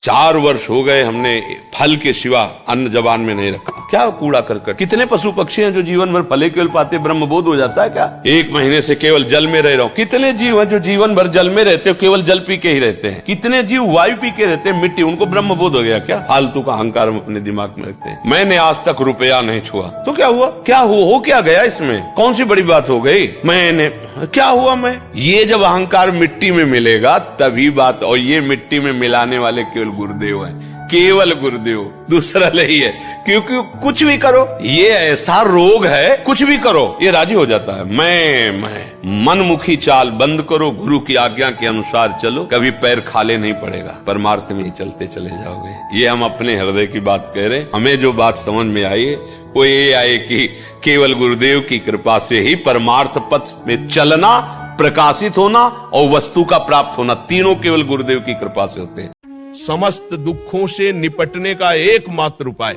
4 वर्ष हो गए हमने फल के सिवा अन्न जबान में नहीं रखा। क्या कूड़ा करकट। कितने पशु पक्षी हैं जो जीवन भर फले केवल पाते, ब्रह्म बोध हो जाता है क्या? 1 महीने से केवल जल में रह रहा हूं। कितने जीव हैं जो जीवन भर जल में रहते हो, केवल जल पी के ही रहते हैं। कितने जीव वायु पी के रहते हैं, मिट्टी, उनको ब्रह्म बोध हो गया क्या? फालतू का अहंकार हम अपने दिमाग में रखते हैं। मैंने आज तक रुपया नहीं छुआ, तो क्या हुआ? क्या हो क्या गया इसमें? कौन सी बड़ी बात हो गई? मैंने क्या हुआ? मैं ये जब अहंकार मिट्टी में मिलेगा तभी बात। और ये मिट्टी में मिलाने वाले केवल गुरुदेव हैं, केवल गुरुदेव, दूसरा नहीं है। क्योंकि कुछ भी करो, ये ऐसा रोग है, कुछ भी करो ये राजी हो जाता है। मैं मनमुखी चाल बंद करो, गुरु की आज्ञा के अनुसार चलो, कभी पैर खाली नहीं पड़ेगा, परमार्थ में ही चलते चले जाओगे। ये हम अपने हृदय की बात कह रहे। हमें जो बात समझ में आई है वो ये आए कि केवल गुरुदेव की कृपा से ही परमार्थ पथ में चलना, प्रकाशित होना और वस्तु का प्राप्त होना, तीनों केवल गुरुदेव की कृपा से होते हैं। समस्त दुखों से निपटने का एकमात्र उपाय,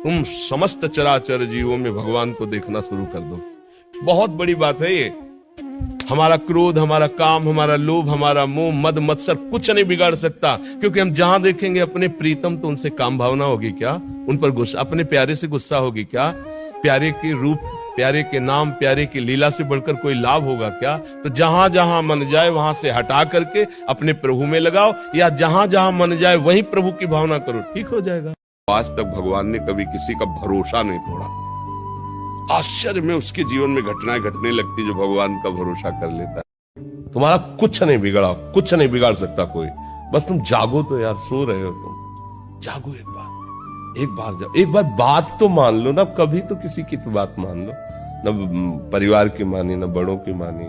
तुम समस्त चराचर जीवों में भगवान को देखना शुरू कर दो। बहुत बड़ी बात है ये। हमारा क्रोध, हमारा काम, हमारा लोभ, हमारा मोह, मद मत्सर कुछ नहीं बिगाड़ सकता, क्योंकि हम जहां देखेंगे अपने प्रीतम तो उनसे काम भावना होगी क्या? उन पर गुस्सा, अपने प्यारे से गुस्सा होगी क्या? प्यारे के रूप, प्यारे के नाम, प्यारे की लीला से बढ़कर कोई लाभ होगा क्या? तो जहां जहां मन जाए वहां से हटा करके अपने प्रभु में लगाओ, या जहां जहां मन जाए वहीं प्रभु की भावना करो, ठीक हो जाएगा। आज तक भगवान ने कभी किसी का भरोसा नहीं तोड़ा। आश्चर्य में उसके जीवन में घटनाएं घटने लगती जो भगवान का भरोसा कर लेता है। तुम्हारा कुछ नहीं बिगड़ा, कुछ नहीं बिगाड़ सकता कोई। बस तुम जागो तो यार, सो रहे हो तुम, जागो एक बार जाओ, एक बार बात तो मान लो ना। कभी तो किसी की तो बात मान लो, न परिवार की मानी, न बड़ों की मानी,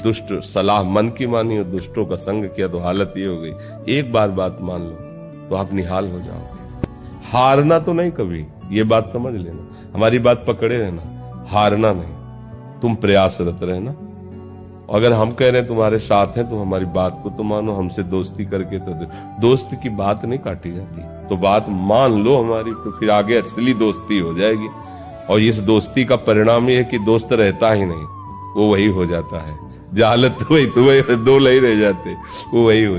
दुष्ट सलाह मन की मानी और दुष्टों का संग किया तो हालत ये हो गई। एक बार बात मान लो तो आप निहाल हो जाओगे। हारना तो नहीं कभी, ये बात समझ लेना, हमारी बात पकड़े रहना, हारना नहीं, तुम प्रयासरत रहना। अगर हम कह रहे हैं तुम्हारे साथ हैं, तुम हमारी बात को तो मानो। हमसे दोस्ती करके तो दोस्त की बात नहीं काटी जाती, तो बात मान लो हमारी, तो फिर आगे असली दोस्ती हो जाएगी। और इस दोस्ती का परिणाम ये है कि दोस्त रहता ही नहीं, वो वही हो जाता है। जालत तो वही, दो नहीं रह जाते, वो वही हो